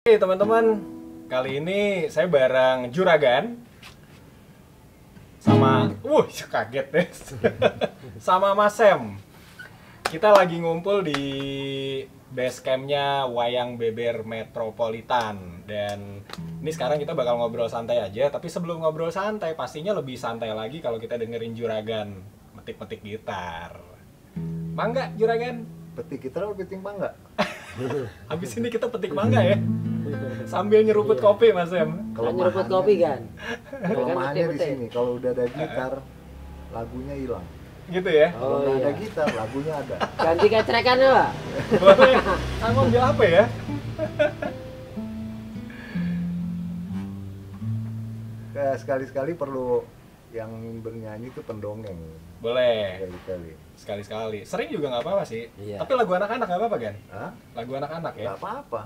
Oke teman-teman, kali ini saya bareng Juragan sama, kaget deh, sama Mas Sem. Kita lagi ngumpul di base campnya Wayang Beber Metropolitan. Dan ini sekarang kita bakal ngobrol santai aja. Tapi sebelum ngobrol santai, pastinya lebih santai lagi kalau kita dengerin Juragan metik-metik gitar. Mangga Juragan? Petik gitar atau petik mangga? Habis ini kita petik mangga ya, sambil nyeruput kopi Mas Sem. Kalau nyeruput kopi kan. Kelemahannya di sini, kalau udah ada gitar, lagunya hilang. Gitu ya. Kalau Oh nggak ada iya. gitar, lagunya ada. Ganti kecrekan ya, Pak. Boleh. Mau ambil apa ya? Kayak sekali-sekali perlu yang bernyanyi itu pendongeng. Boleh. Sekali-sekali. Sekali-sekali. Sering juga nggak apa-apa sih. Iya. Tapi lagu anak-anak nggak apa-apa kan? Hah? Lagu anak-anak ya. Nggak apa-apa.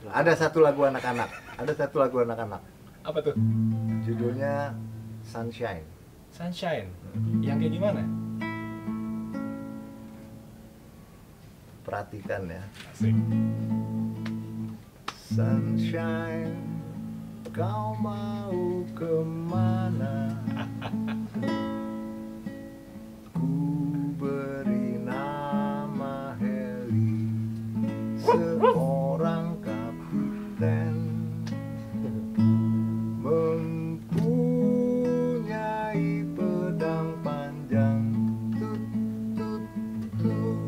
Ada satu lagu anak-anak. Ada satu lagu anak-anak. Apa tuh? Judulnya Sunshine. Sunshine. Yang kayak gimana? Perhatikan ya. Asik. Sunshine, kau mau kemana? Ku beri nama Heli, seorang kapiten, mempunyai pedang panjang. Tut, tut, tut.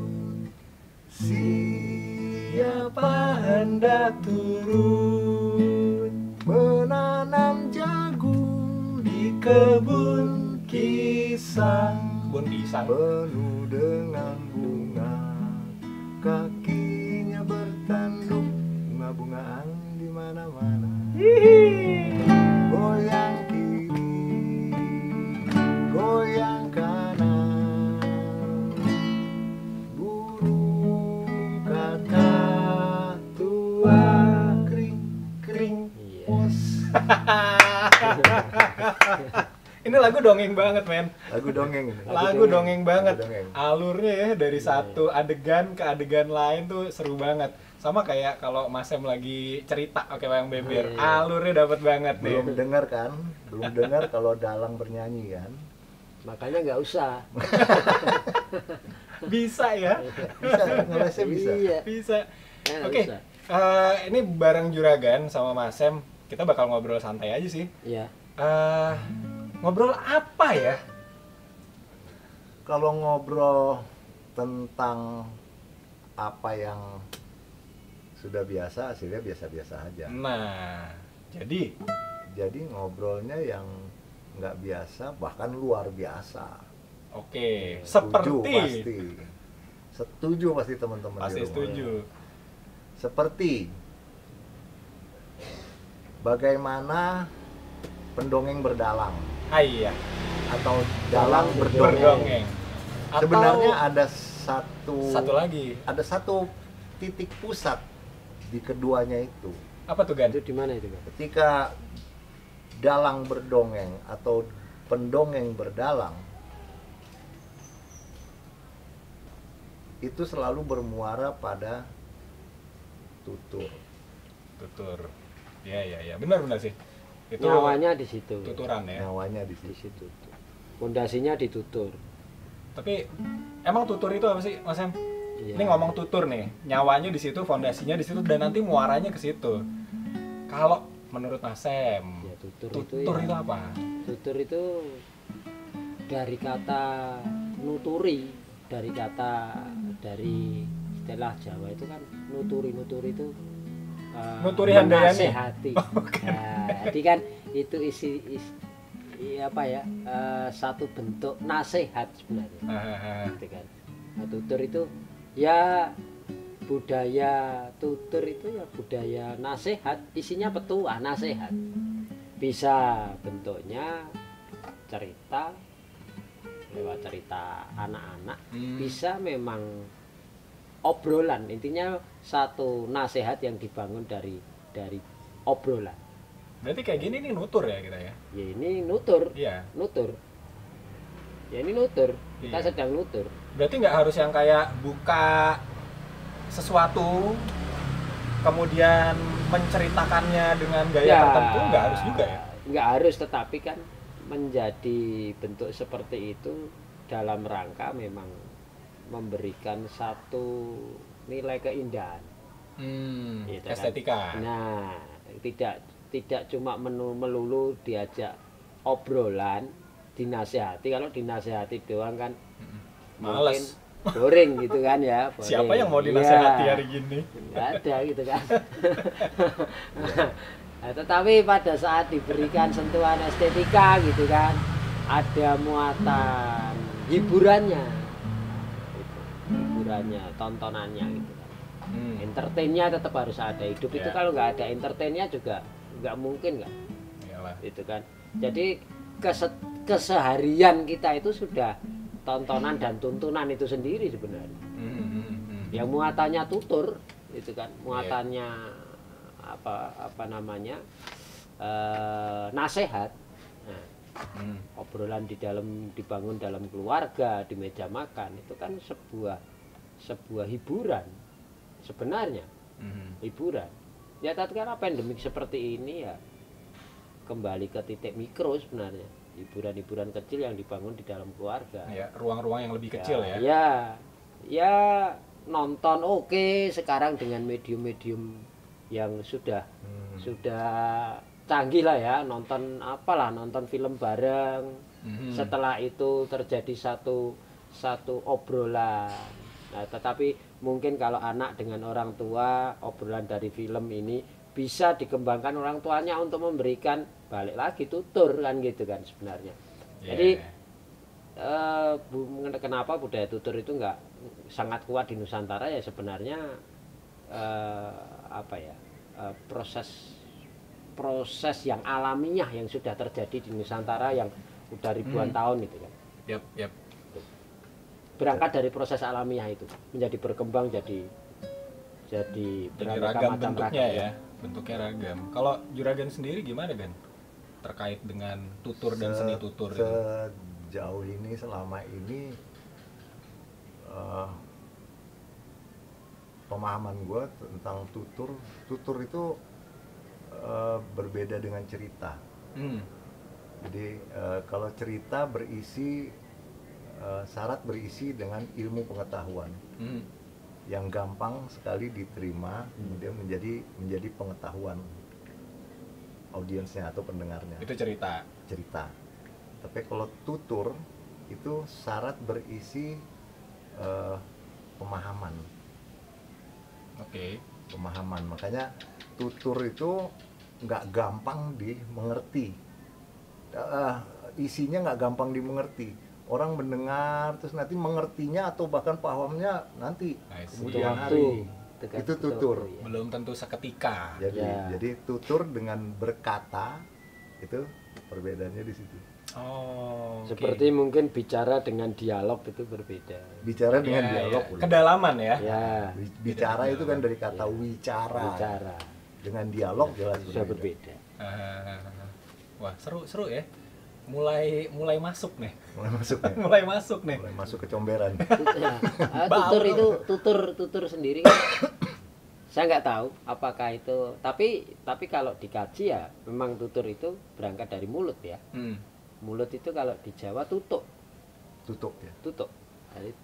Siapa hendak turut menanam jagung di kebun kisang Kebun pisang. penuh dengan bunga, kakinya bertanduk bunga-bungaan di mana-mana. Goyang kiri, goyang kanan, burung kakak tua kring kring Iya. pos. Ini lagu dongeng banget, men. Lagu dongeng ini. Lagu dongeng banget. Lagu dongeng. Alurnya ya dari Iya. satu adegan ke adegan lain tuh seru banget. Sama kayak kalau Mas Sem lagi cerita oke Wayang Beber, Iya. alurnya dapat banget nih. Belum dengar kan? Belum dengar kalau Dalang bernyanyi kan? Makanya nggak usah. Bisa ya. Bisa, ngelesnya bisa. Iya. Bisa. Nggak Oke. usah. Ini bareng Juragan sama Mas Sem, kita bakal ngobrol santai aja sih. Iya. Ngobrol apa ya? Kalau ngobrol tentang apa yang sudah biasa, hasilnya biasa-biasa aja. Nah, jadi Jadi ngobrolnya yang nggak biasa, bahkan luar biasa. oke, Setuju seperti pasti. Setuju pasti teman-teman di pasti rumah. setuju. Seperti bagaimana pendongeng berdalang Iya, atau dalang berdongeng. berdongeng. Atau Sebenarnya ada satu lagi. ada satu titik pusat di keduanya itu. Apa tuh, Gan? Itu di mana itu, Pak? Ketika dalang berdongeng atau pendongeng berdalang, itu selalu bermuara pada tutur. Tutur. Iya. Benar sih. Itu Nyawanya di situ. tuturan ya. Nyawanya di Di situ. situ. Pondasinya ditutur. Tapi emang tutur itu apa sih, Mas Em? Iya. Ini ngomong tutur nih, nyawanya di situ, fondasinya di situ, dan nanti muaranya ke situ. Kalau menurut Mas Em, Ya, tutur tutur itu itu ya. apa? Tutur itu dari kata nuturi, dari istilah Jawa itu kan nuturi itu Nuturi handayani. menasehati. Nah, jadi kan itu satu bentuk nasihat sebenarnya. Gitu kan. Nah, tutur itu ya budaya tutur itu ya budaya nasihat, isinya petua nasihat. Bisa bentuknya cerita lewat cerita anak-anak, bisa memang obrolan, intinya satu nasihat yang dibangun dari obrolan. Berarti kayak gini nih nutur ya kita ya? Ya ini nutur, Iya. ya ini nutur, kita Iya. sedang nutur. Berarti nggak harus yang kayak buka sesuatu kemudian menceritakannya dengan gaya tertentu nggak harus juga ya? Nggak harus, tetapi kan menjadi bentuk seperti itu dalam rangka memang memberikan satu nilai keindahan, gitu kan. Estetika. Nah, tidak cuma melulu diajak obrolan, dinasehati. Kalau dinasehati doang kan mungkin males, boring gitu kan ya. Boring. Siapa yang mau dinasehati hari gini? Nggak ada gitu kan. Nah, tetapi pada saat diberikan sentuhan estetika gitu kan, ada muatan hiburannya, hiburannya, tontonannya gitu kan. Entertainnya tetap harus ada. Hidup itu kalau nggak ada entertainnya juga nggak mungkin kan. Iyalah. Gitu kan. Jadi keseharian kita itu sudah tontonan dan tuntunan itu sendiri sebenarnya. Yang muatannya tutur, itu kan, muatannya apa namanya, nasihat. Nah, obrolan dibangun dalam keluarga, di meja makan, itu kan sebuah hiburan sebenarnya. Hiburan ya, tatkala pandemik seperti ini ya kembali ke titik mikro sebenarnya, hiburan-hiburan kecil yang dibangun di dalam keluarga ya, ruang-ruang yang lebih kecil ya nonton oke, sekarang dengan medium-medium yang sudah canggih lah ya, nonton film bareng. Setelah itu terjadi satu obrolan. Nah, tetapi mungkin kalau anak dengan orang tua, obrolan dari film ini bisa dikembangkan orang tuanya untuk memberikan balik lagi tutur kan, gitu kan sebenarnya. Jadi kenapa budaya tutur itu nggak sangat kuat di Nusantara ya sebenarnya, proses yang alamiah yang sudah terjadi di Nusantara yang udah ribuan tahun itu kan. Yap. Berangkat dari proses alamiah itu menjadi berkembang jadi ragam bentuknya ya, bentuknya ragam. Kalau Juragan sendiri gimana Gan terkait dengan tutur dan seni tutur itu? Sejauh ini, selama ini pemahaman gue tentang tutur itu berbeda dengan cerita. Jadi kalau cerita syarat berisi dengan ilmu pengetahuan yang gampang sekali diterima, kemudian menjadi pengetahuan audiensnya atau pendengarnya. Itu cerita. Tapi kalau tutur itu syarat berisi pemahaman. Pemahaman. Makanya tutur itu nggak gampang dimengerti. Isinya nggak gampang dimengerti. Orang mendengar terus nanti mengertinya atau bahkan pahamnya nanti kemudian hari. Itu tutur. Belum tentu seketika. Jadi tutur dengan berkata itu perbedaannya di situ. Seperti mungkin bicara dengan dialog itu berbeda. Bicara dengan dialog. Kedalaman ya. Bicara itu kan dari kata wicara. Dengan dialog jelas sudah berbeda. Wah, seru ya. Mulai masuk nih. Mulai masuk ke comberan. Tutur sendiri kan, saya nggak tahu apakah itu, tapi kalau dikaji ya memang tutur itu berangkat dari mulut ya. Mulut itu kalau di Jawa tutuk ya. Jadi,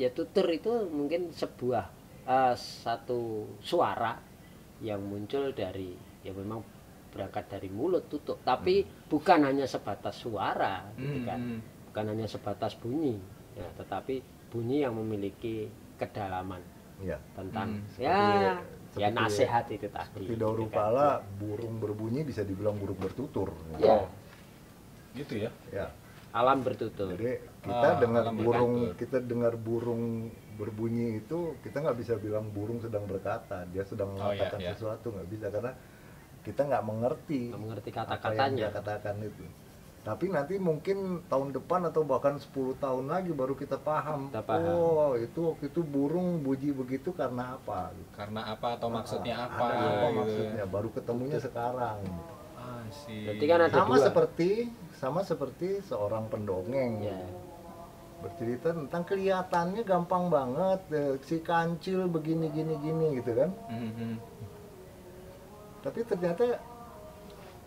ya tutur itu mungkin sebuah satu suara yang muncul dari, ya memang berangkat dari mulut tutuk, tapi bukan hanya sebatas suara gitu kan. Bukan hanya sebatas bunyi ya, tetapi bunyi yang memiliki kedalaman tentang nasihat itu tadi. Seperti daur pala, burung berbunyi bisa dibilang burung bertutur. Gitu ya. Alam bertutur. Jadi kita dengar burung berbunyi itu, kita nggak bisa bilang burung sedang berkata, dia sedang mengatakan sesuatu, nggak bisa, karena kita nggak mengerti kata-katanya apa yang dia katakan itu. Tapi nanti mungkin tahun depan atau bahkan 10 tahun lagi baru kita paham. Oh, itu waktu itu burung bunyi begitu karena apa? Karena apa atau maksudnya apa? Apa maksudnya? Baru ketemunya sekarang. Berarti kan ada sama seperti seorang pendongeng. Bercerita tentang kelihatannya gampang banget, si kancil begini gini gitu kan. Tapi ternyata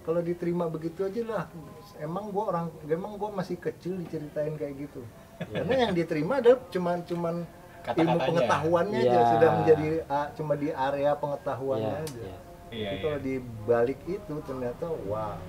kalau diterima begitu aja lah, emang gue masih kecil diceritain kayak gitu. Karena yang diterima adalah cuman ilmu pengetahuannya aja, sudah menjadi cuma di area pengetahuannya aja. Tapi kalau dibalik itu ternyata wah,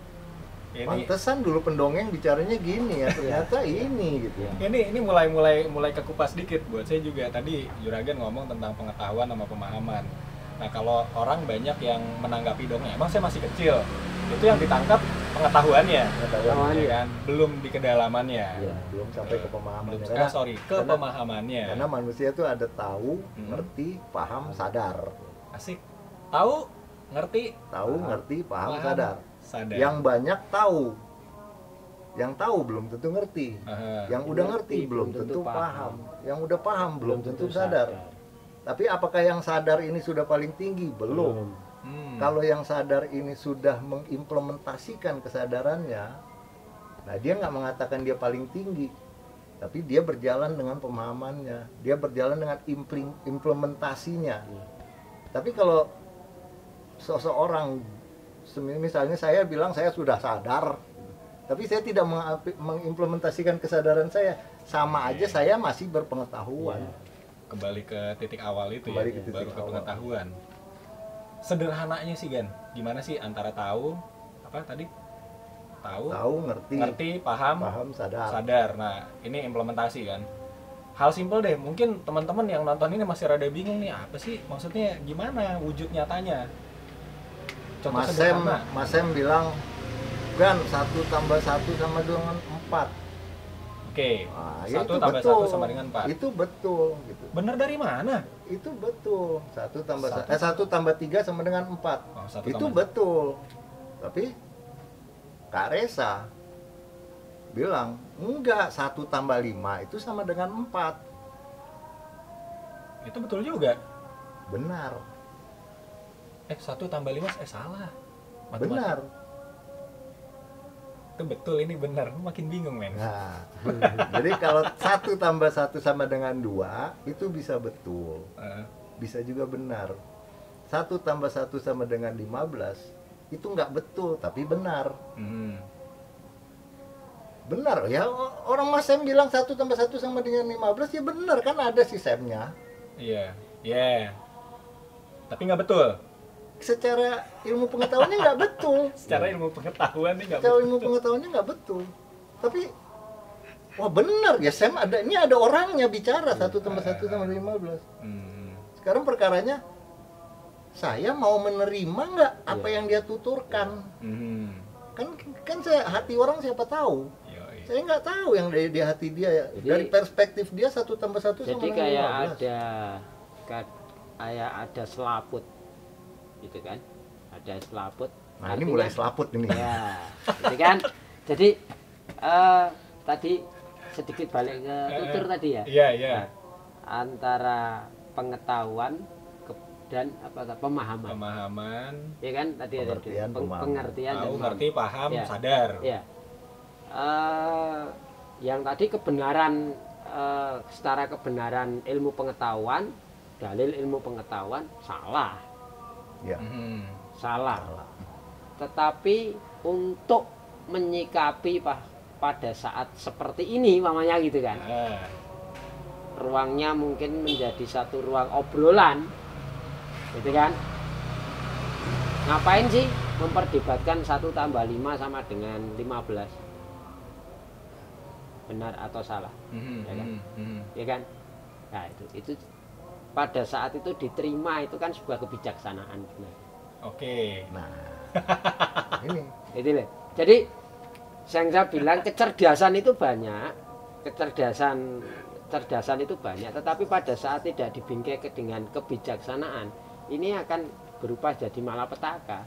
pantesan dulu pendongeng bicaranya gini ya, ternyata ini gitu. Ini mulai kekupas dikit buat saya juga. Tadi Juragan ngomong tentang pengetahuan sama pemahaman. Nah, kalau orang banyak yang menanggapi dongeng, emang saya masih kecil, itu yang ditangkap pengetahuannya, ya kan? Belum di kedalamannya, belum sampai ke pemahamannya. Pemahamannya. Karena manusia itu ada tahu, ngerti, paham, sadar. Asik. Tahu, ngerti, paham, sadar. Yang banyak tahu, yang tahu belum tentu ngerti, yang udah ngerti belum tentu paham, yang udah paham belum tentu sadar. Tapi apakah yang sadar ini sudah paling tinggi? Belum. Kalau yang sadar ini sudah mengimplementasikan kesadarannya, nah dia nggak mengatakan dia paling tinggi, tapi dia berjalan dengan pemahamannya, dia berjalan dengan implementasinya. Tapi kalau seseorang, misalnya saya bilang saya sudah sadar, tapi saya tidak mengimplementasikan kesadaran saya, sama aja saya masih berpengetahuan. Kembali ke titik awal itu, baru ke pengetahuan. Sederhananya sih Gan, gimana sih antara tahu, apa tadi? Tahu, ngerti, paham, sadar. Nah, ini implementasi kan. Hal simpel deh, mungkin teman-teman yang nonton ini masih rada bingung nih, apa sih maksudnya, gimana wujud nyatanya? Contoh sederhana. Mas Sem bilang, Gan, 1 tambah 1 sama dengan 4. Oke, nah, 1 tambah 1 sama dengan 4. Itu betul gitu. Benar dari mana? Itu betul. 1 tambah 3 sama dengan 4. Itu betul. Tapi Kak Resa bilang, enggak, 1 tambah 5 itu sama dengan 4. Itu betul juga. Benar. 1 tambah 5 salah. Benar. Itu betul, ini benar. Makin bingung, men. Nah, jadi kalau 1 tambah 1 sama dengan 2 itu bisa betul, bisa juga benar. 1 tambah 1 sama dengan 15 itu nggak betul, tapi benar. Benar ya, orang Mas Sem bilang 1 tambah 1 sama dengan 15 ya benar, kan ada si Semnya. Iya. Tapi nggak betul. Secara ilmu pengetahuannya nggak betul. Secara ilmu pengetahuannya nggak betul. Secara ilmu pengetahuannya nggak betul. Tapi wah benar ya, Sem ini ada orangnya bicara 1 tambah 1 sama 15. Sekarang perkaranya saya mau menerima nggak apa yang dia tuturkan. Kan hati orang siapa tahu. Saya nggak tahu yang dari hati dia ya. Jadi, dari perspektif dia 1 tambah 1 sama 15. Jadi kayak ada selaput gitu kan, ada selaput. Nah, artinya, ini mulai selaput ini ya, gitu kan. Jadi tadi sedikit balik ke tutur tadi ya. Iya. Nah, antara pengetahuan dan pemahaman. Ya kan tadi ada pengertian tahu, ngerti, paham, sadar. Ya. Yang tadi kebenaran secara kebenaran ilmu pengetahuan, dalil ilmu pengetahuan salah. Ya. Salah. Tetapi untuk menyikapi pada saat seperti ini mamanya gitu kan, ruangnya mungkin menjadi satu ruang obrolan gitu kan. Ngapain sih memperdebatkan 1 tambah 5 sama dengan 15, benar atau salah, ya kan? Ya kan? Nah itu pada saat itu diterima, itu kan sebuah kebijaksanaan. Oke. Nah, ini. Itu loh. Jadi saya bilang kecerdasan itu banyak, kecerdasan itu banyak, tetapi pada saat tidak dibingkai dengan kebijaksanaan, ini akan berubah jadi malapetaka.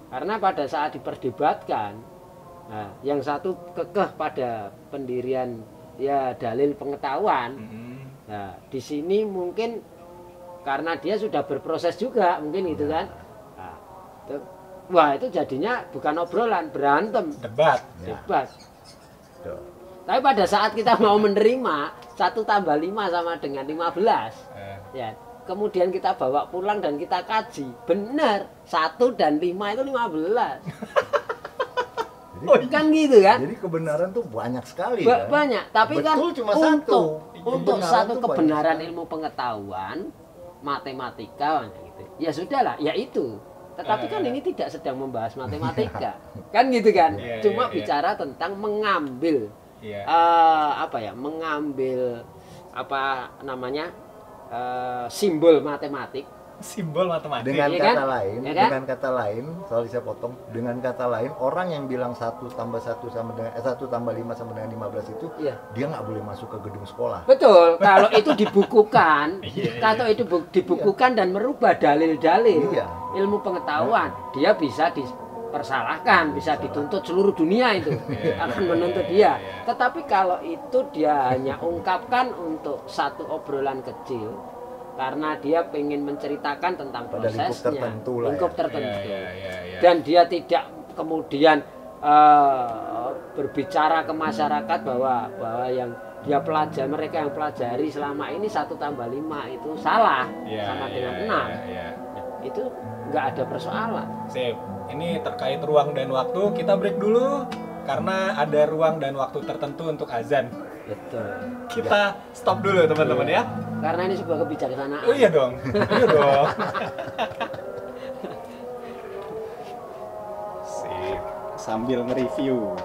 Karena pada saat diperdebatkan, yang satu kekeh pada pendirian ya dalil pengetahuan. Nah, di sini mungkin karena dia sudah berproses juga, mungkin gitu kan. Nah, wah itu jadinya bukan obrolan, berantem, debat. Tapi pada saat kita mau menerima 1 tambah 5 sama dengan 15, ya kemudian kita bawa pulang dan kita kaji, benar 1 dan 5 itu 15. Jadi, kan gitu kan? Jadi kebenaran tuh banyak sekali kan? Banyak, tapi betul kan cuma untuk satu kebenaran ilmu pengetahuan, matematika gitu. Ya sudahlah, ya itu. Tetapi kan ini tidak sedang membahas matematika. Kan gitu kan? Cuma bicara tentang mengambil mengambil apa namanya? Simbol matematik. Simbol matematik. Dengan ya kata kan? lain, Ya kan? dengan kata lain, sorry saya potong. Dengan kata lain, orang yang bilang 1 tambah 1 sama dengan 1 tambah 5 sama dengan 15 itu, dia nggak boleh masuk ke gedung sekolah. Betul. Kalau itu dibukukan, kalau itu dibukukan dan merubah dalil-dalil ilmu pengetahuan, dia bisa dipersalahkan, bisa dituntut seluruh dunia itu akan menuntut dia. Tetapi kalau itu dia hanya ungkapkan untuk satu obrolan kecil, karena dia ingin menceritakan tentang prosesnya, lingkup tertentu, dan dia tidak kemudian berbicara ke masyarakat bahwa yang dia pelajari, mereka yang pelajari selama ini 1 tambah 5 itu salah, sama dengan 6. Nah, itu nggak ada persoalan. Sip. Ini terkait ruang dan waktu, kita break dulu karena ada ruang dan waktu tertentu untuk azan. Betul. Kita stop dulu teman-teman ya. Karena ini sebuah kebijaksanaan. Oh iya dong. Iya dong. Sip. Sambil nge-review.